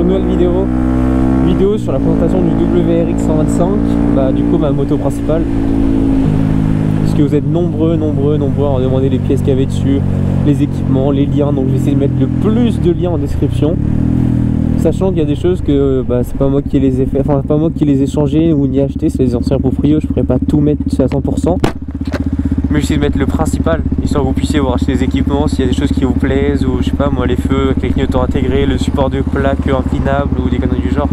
une nouvelle vidéo sur la présentation du WRX 125, du coup ma moto principale. Parce que vous êtes nombreux à me demander les pièces qu'il y avait dessus, les équipements, les liens, donc je vais essayer de mettre le plus de liens en description. Sachant qu'il y a des choses que c'est pas moi qui les ai fait, enfin pas moi qui les ai changées ou ni acheté, c'est les anciens proprios, je pourrais pas tout mettre à 100%. Mais j'essaie de mettre le principal, histoire que vous puissiez voir acheter des équipements, s'il y a des choses qui vous plaisent, ou je sais pas moi, les feux avec les clignotants intégrés, le support de plaque inclinable ou des conneries du genre.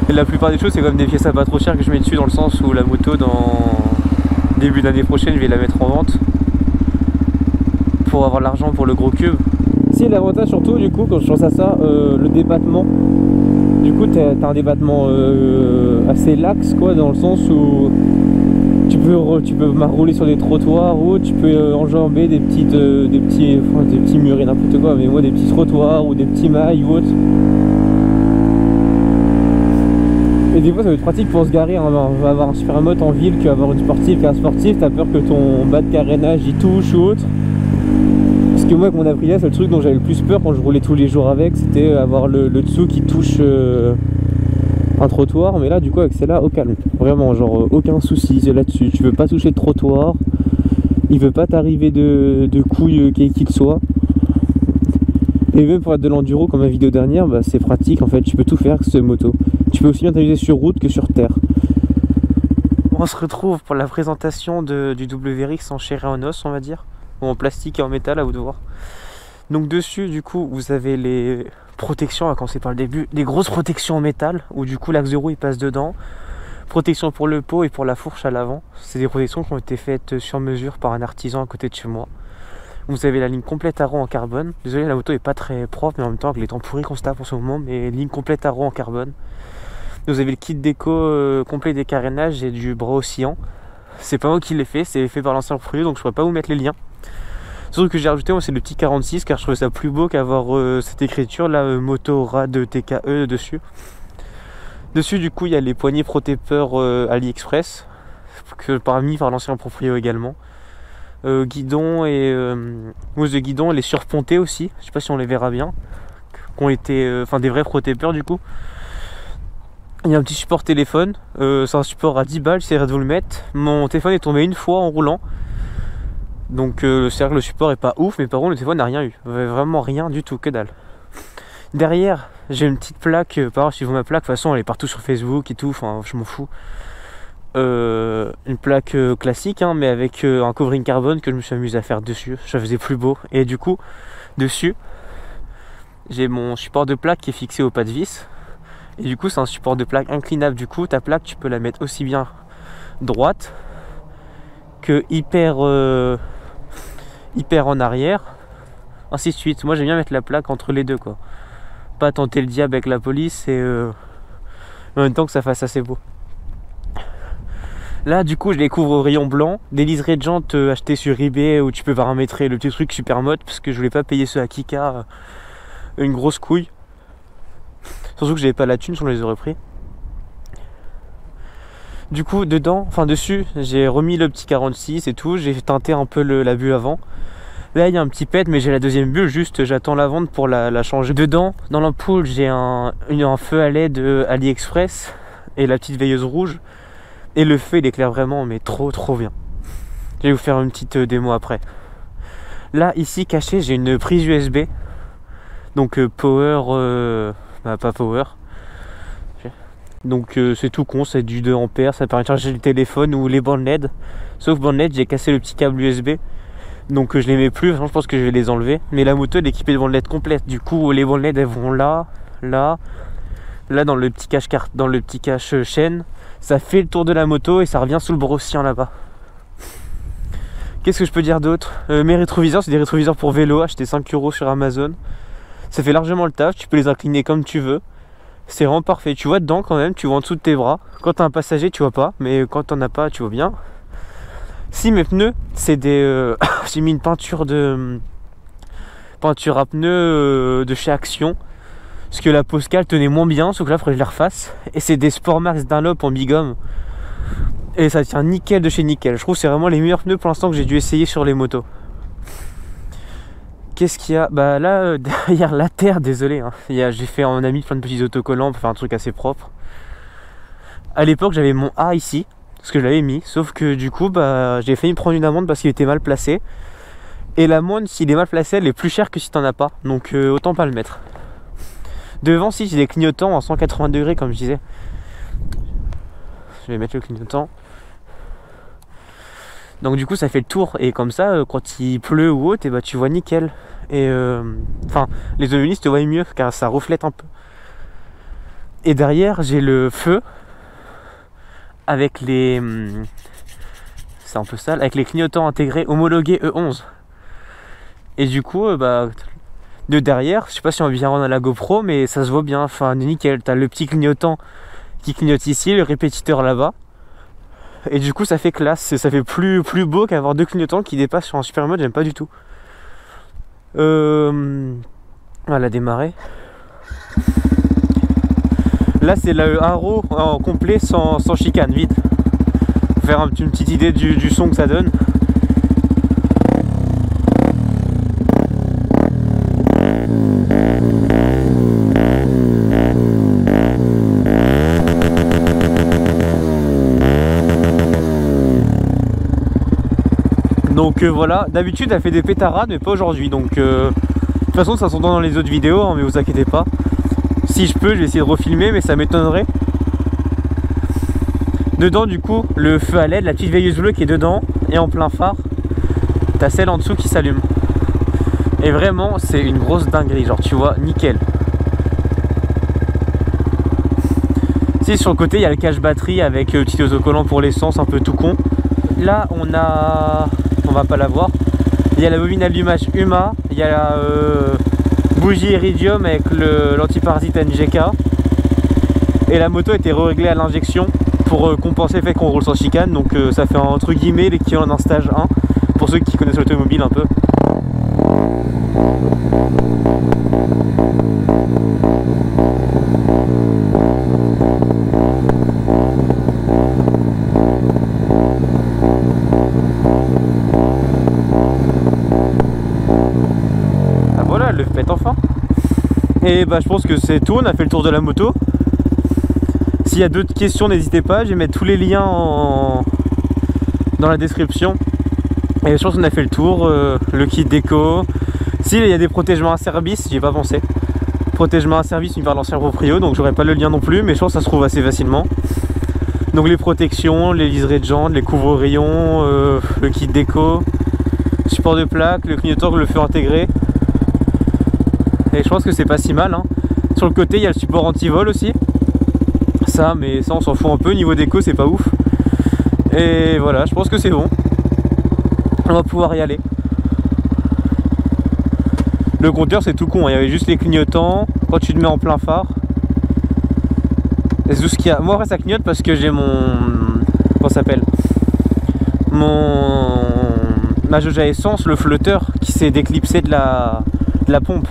Et la plupart des choses c'est comme des pièces à pas trop chères que je mets dessus, dans le sens où la moto dans début d'année prochaine je vais la mettre en vente pour avoir l'argent pour le gros cube. Si l'avantage surtout du coup quand je pense à ça, le débattement, du coup t'as un débattement assez lax quoi, dans le sens où tu peux rouler sur des trottoirs ou tu peux enjamber des petits murs et n'importe quoi, mais moi des petits trottoirs ou des petits mailles ou autre. Et des fois ça va être pratique pour se garer, hein, avoir un super mote en ville qu'avoir une sportive, qu'un sportif t'as peur que ton bas de carénage y touche ou autre. Parce que moi avec mon Aprilia, c'est le truc dont j'avais le plus peur quand je roulais tous les jours avec, c'était avoir le dessous qui touche un trottoir. Mais là du coup avec celle-là, au calme, vraiment genre aucun souci là-dessus, tu veux pas toucher de trottoir, il veut pas t'arriver de couilles qu'il soit. Et même pour être de l'enduro comme la vidéo dernière, c'est pratique en fait, tu peux tout faire avec cette moto. Tu peux aussi bien t'amuser sur route que sur terre. On se retrouve pour la présentation du WRX en chair et en os, on va dire, ou en plastique et en métal, à vous de voir. Donc dessus du coup vous avez les protections, à commencer par le début, des grosses protections en métal où du coup l'axe de roue il passe dedans, protection pour le pot et pour la fourche à l'avant. C'est des protections qui ont été faites sur mesure par un artisan à côté de chez moi. Vous avez la ligne complète Arrow en carbone. Désolé, la moto est pas très propre, mais en même temps avec les temps pourris qu'on se tape en ce moment, mais ligne complète Arrow en carbone. Vous avez le kit déco complet des carénages et du bras oscillant. C'est pas moi qui l'ai fait, c'est fait par l'ancien propriétaire, donc je pourrais pas vous mettre les liens. Surtout que j'ai rajouté, moi c'est le petit 46, car je trouvais ça plus beau qu'avoir cette écriture là, Motorrad TKE dessus. Dessus du coup il y a les poignées protecteurs AliExpress, parmi par l'ancien propriétaire également. Guidon et mousse de guidon, elle est surpontée aussi, je sais pas si on les verra bien, qui ont été, des vrais protecteurs du coup. Il y a un petit support téléphone, c'est un support à 10 balles, j'essaierai de vous le mettre. Mon téléphone est tombé une fois en roulant, donc c'est-à-dire que le support est pas ouf, mais par contre le téléphone n'a rien eu, vraiment rien du tout, que dalle. Derrière j'ai une petite plaque, par exemple si vous ma plaque, de toute façon elle est partout sur Facebook et tout, enfin je m'en fous. Une plaque classique hein, mais avec un covering carbone que je me suis amusé à faire dessus, ça faisait plus beau. Et du coup dessus j'ai mon support de plaque qui est fixé au pas de vis, et du coup c'est un support de plaque inclinable. Du coup ta plaque tu peux la mettre aussi bien droite que hyper en arrière, ainsi de suite. Moi j'aime bien mettre la plaque entre les deux quoi, pas tenter le diable avec la police et en même temps que ça fasse assez beau. Là du coup je les couvre au rayon blanc, des liserés de jantes achetées sur eBay où tu peux paramétrer le petit truc super mode, parce que je voulais pas payer ceux à Kika une grosse couille. Surtout que j'avais pas la thune, sinon je les aurais pris. Du coup dedans, dessus, j'ai remis le petit 46 et tout, j'ai teinté un peu la bulle avant. Là il y a un petit pet, mais j'ai la deuxième bulle, juste j'attends la vente pour la changer. Dedans, dans l'ampoule, j'ai un feu à LED AliExpress et la petite veilleuse rouge. Et le feu il éclaire vraiment, mais trop bien. Je vais vous faire une petite démo après. Là ici caché j'ai une prise USB, donc power, pas power, donc c'est tout con, c'est du 2 ampères, ça permet de charger le téléphone ou les bandes LED. Sauf bandes LED, j'ai cassé le petit câble USB, donc je les mets plus. Je pense que je vais les enlever, mais la moto elle est équipée de bandes LED complètes. Du coup les bandes LED elles vont là dans le petit cache chaîne. Ça fait le tour de la moto et ça revient sous le brossien là-bas. Qu'est-ce que je peux dire d'autre? Mes rétroviseurs, c'est des rétroviseurs pour vélo, achetés 5 € sur Amazon. Ça fait largement le taf, tu peux les incliner comme tu veux. C'est vraiment parfait, tu vois dedans quand même, tu vois en dessous de tes bras. Quand t'as un passager tu vois pas, mais quand t'en as pas tu vois bien. Si mes pneus, c'est des... j'ai mis une peinture à pneus de chez Action. Parce que la Poscal tenait moins bien, sauf que là il faudrait que je les refasse. Et c'est des Sport Max Dunlop en bigum. Et ça tient nickel de chez nickel. Je trouve que c'est vraiment les meilleurs pneus pour l'instant que j'ai dû essayer sur les motos. Qu'est-ce qu'il y a? Bah là, derrière la terre, désolé, hein, j'ai fait, on a mis plein de petits autocollants pour faire un truc assez propre. À l'époque, j'avais mon A ici, parce que je l'avais mis, sauf que du coup, bah, j'ai failli me prendre une amende parce qu'il était mal placé. Et l'amende, s'il est mal placé, elle est plus chère que si t'en as pas, donc autant pas le mettre. Devant, si j'ai des clignotants en 180 degrés, comme je disais. Je vais mettre le clignotant. Donc du coup ça fait le tour, et comme ça quand il pleut ou autre, et bah tu vois nickel. Et enfin les automobilistes te voient mieux car ça reflète un peu. Et derrière j'ai le feu avec les c'est un peu sale, avec les clignotants intégrés homologués E11. Et du coup bah de derrière, je sais pas si on va bien rendre à la GoPro, mais ça se voit bien, enfin nickel. T'as le petit clignotant qui clignote ici, le répétiteur là-bas. Et du coup ça fait classe, ça fait plus beau qu'avoir deux clignotants qui dépassent sur un super mode, j'aime pas du tout. Voilà, démarrer. Là c'est le haro en complet sans chicane, vide. Pour faire une petite idée du son que ça donne. Donc voilà, d'habitude elle fait des pétarades mais pas aujourd'hui, donc de toute façon ça s'entend dans les autres vidéos, hein, mais vous inquiétez pas. Si je peux, je vais essayer de refilmer, mais ça m'étonnerait. Dedans du coup, le feu à LED, la petite veilleuse bleue qui est dedans, et en plein phare, t'as celle en dessous qui s'allume. Et vraiment c'est une grosse dinguerie, genre tu vois, nickel. Si sur le côté il y a le cache batterie avec le petit autocollant pour l'essence, un peu tout con. Là on va pas la voir. Il y a la bobine allumage UMA, il y a la bougie Iridium avec l'antiparasite NGK. Et la moto a été réglée à l'injection pour compenser le fait qu'on roule sans chicane. Donc ça fait entre guillemets l'équivalent d'un stage 1 pour ceux qui connaissent l'automobile un peu. Voilà, elle le pète enfin. Et bah je pense que c'est tout, on a fait le tour de la moto. S'il y a d'autres questions, n'hésitez pas, je vais mettre tous les liens dans la description. Et je pense qu'on a fait le tour, le kit déco. Si, il y a des protègements à service, j'y ai pas pensé. Protègements à service, une part de l'ancien proprio, donc j'aurai pas le lien non plus, mais je pense que ça se trouve assez facilement. Donc les protections, les liserés de jantes, les couvre-rayons, le kit déco, support de plaque, le clignotant, le feu intégré. Et je pense que c'est pas si mal, hein. Sur le côté il y a le support anti-vol aussi. Ça, mais ça on s'en fout un peu, niveau déco c'est pas ouf. Et voilà, je pense que c'est bon. On va pouvoir y aller. Le compteur c'est tout con, hein. Il y avait juste les clignotants quand tu te mets en plein phare. Et c'est tout ce qu'il y a. Moi après ça clignote parce que j'ai mon... Comment ça s'appelle? Ma jauge à essence, le flotteur qui s'est déclipsé de la pompe.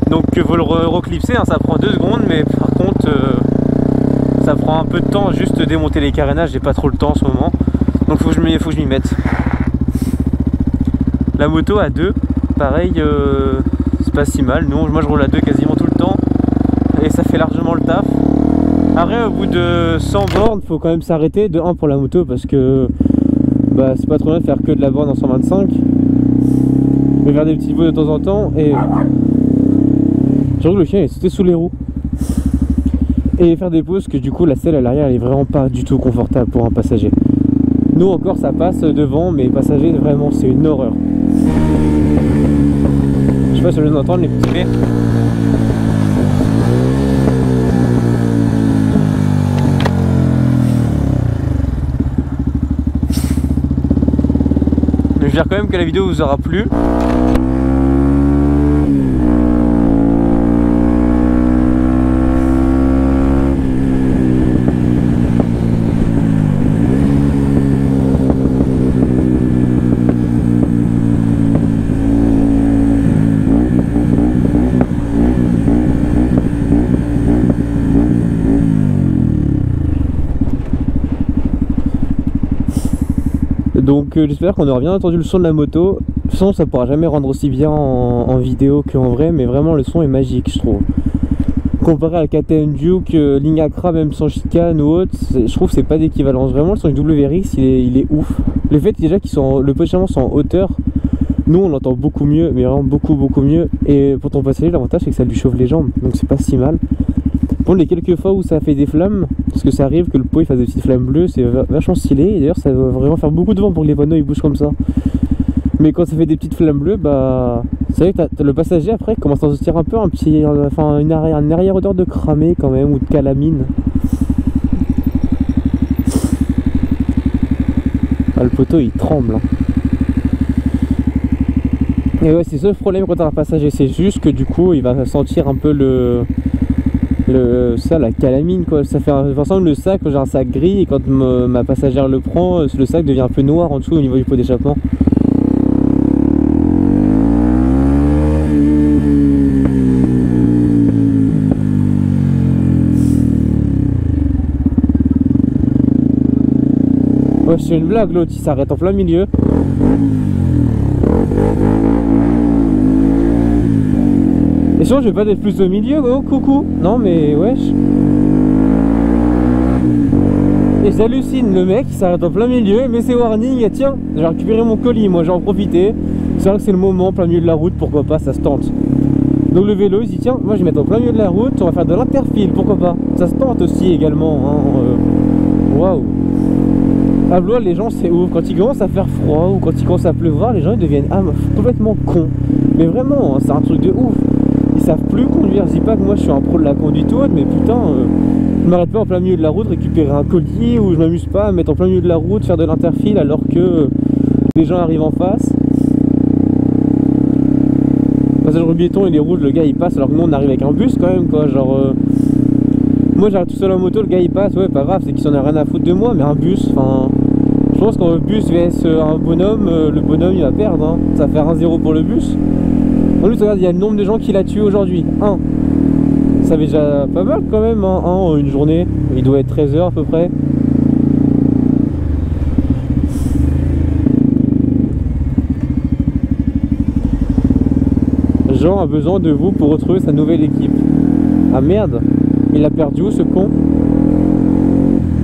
Donc vous le reclipser, hein, ça prend 2 secondes, mais par contre ça prend un peu de temps juste démonter les carénages, j'ai pas trop le temps en ce moment. Donc faut que je m'y mette. La moto à 2, pareil, c'est pas si mal. Moi je roule à 2 quasiment tout le temps et ça fait largement le taf. Après au bout de 100 bornes, faut quand même s'arrêter, de 1 pour la moto parce que bah, c'est pas trop bien de faire que de la borne en 125. Je vais faire des petits bouts de temps en temps et j'avoue que le chien est sauté sous les roues. Et faire des pauses que du coup la selle à l'arrière elle est vraiment pas du tout confortable pour un passager. Nous encore ça passe devant, mais passager vraiment c'est une horreur. Je sais pas si vous entendez les petits pieds. J'espère quand même que la vidéo vous aura plu. Donc j'espère qu'on aura bien entendu le son de la moto. façon ça pourra jamais rendre aussi bien en vidéo qu'en vrai, mais vraiment le son est magique je trouve. Comparé à la KTM Duke, l'Ignacra même sans chicane ou autre, je trouve que c'est pas d'équivalence. Vraiment le son du WRX il est ouf. Le fait déjà qu'ils sont, le positionnement sont en hauteur, nous on l'entend beaucoup mieux, mais vraiment beaucoup mieux. Et pour ton passager l'avantage c'est que ça lui chauffe les jambes, donc c'est pas si mal. Bon, les quelques fois où ça fait des flammes, parce que ça arrive que le pot il fasse des petites flammes bleues, c'est vachement stylé. Et d'ailleurs ça doit vraiment faire beaucoup de vent pour que les panneaux ils bougent comme ça. Mais quand ça fait des petites flammes bleues, bah c'est vrai que t'as le passager après commence à sentir un peu une arrière odeur de cramé quand même, ou de calamine. Ah, le poteau il tremble hein. Et ouais, c'est ça le problème quand t'as un passager, c'est juste que du coup il va sentir un peu la calamine quoi. Ça fait par exemple le sac, j'ai un sac gris et quand ma passagère le prend, le sac devient un peu noir en dessous au niveau du pot d'échappement. Ouais, c'est une blague, l'autre il s'arrête en plein milieu. Et sinon je vais pas être plus au milieu, oh coucou. Non mais wesh. Et j'hallucine, le mec il s'arrête en plein milieu, mais c'est warning, et tiens, j'ai récupéré mon colis, moi j'ai en profité. C'est vrai que c'est le moment, plein milieu de la route, pourquoi pas, ça se tente. Donc le vélo il se dit tiens, moi je vais mettre en plein milieu de la route, on va faire de l'interfile, pourquoi pas. Ça se tente aussi également, hein. Waouh. À Blois, les gens c'est ouf, quand il commence à faire froid ou quand il commence à pleuvoir, les gens ils deviennent complètement cons. Mais vraiment, c'est un truc de ouf. Ils savent plus conduire, je dis pas que moi je suis un pro de la conduite ou autre, mais putain, je m'arrête pas en plein milieu de la route récupérer un colis, ou je m'amuse pas à mettre en plein milieu de la route, faire de l'interfile alors que les gens arrivent en face. Passage piéton il est rouge, le gars il passe, alors que nous on arrive avec un bus quand même quoi, genre moi j'arrive tout seul en moto, le gars il passe, ouais pas grave, c'est qu'il s'en a rien à foutre de moi, mais un bus, enfin je pense qu'un bus vs un bonhomme, le bonhomme il va perdre, hein. Ça va faire 1-0 pour le bus. En plus regarde, il y a le nombre de gens qu'il a tué aujourd'hui, 1. Ça fait déjà pas mal quand même, hein, en une journée, il doit être 13h à peu près. Jean a besoin de vous pour retrouver sa nouvelle équipe. Ah merde, il a perdu où ce con?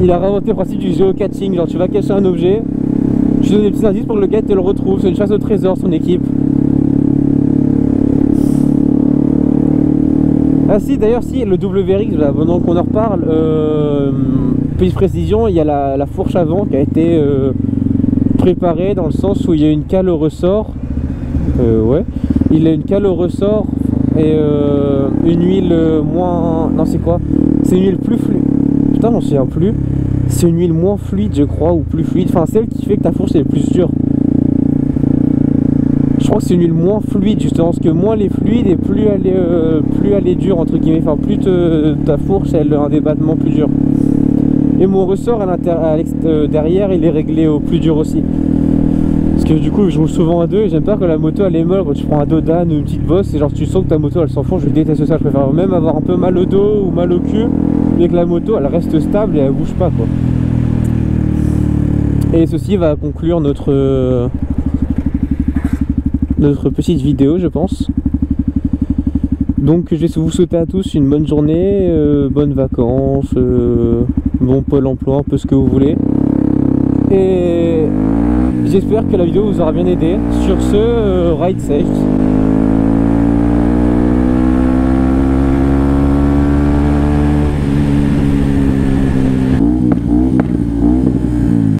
Il a réinventé le principe du géocaching, genre tu vas cacher un objet, tu donnes des petits indices pour que le gars te le retrouve, c'est une chasse au trésor son équipe. Ah si, d'ailleurs si, le WRX, là, pendant qu'on en reparle, petite précision, il y a la fourche avant qui a été préparée dans le sens où il y a une cale au ressort, ouais, il a une cale au ressort et une huile moins, non c'est quoi, c'est une huile plus fluide, putain j'en souviens plus, c'est une huile moins fluide je crois, ou plus fluide, enfin celle qui fait que ta fourche est plus dure. Je crois que c'est une huile moins fluide justement, parce que moins elle est fluide et plus elle est dure entre guillemets, enfin plus ta fourche elle a un débattement plus dur. Et mon ressort derrière il est réglé au plus dur aussi. Parce que du coup je roule souvent à deux et j'aime pas quand la moto elle est molle, quand tu prends un dos d'âne ou une petite bosse et genre tu sens que ta moto elle s'enfonce, je déteste ça, je préfère même avoir un peu mal au dos ou mal au cul, mais que la moto elle reste stable et elle bouge pas quoi. Et ceci va conclure notre petite vidéo je pense. Donc je vais vous souhaiter à tous une bonne journée, bonnes vacances, bon Pôle emploi, un peu ce que vous voulez. Et j'espère que la vidéo vous aura bien aidé. Sur ce, ride safe.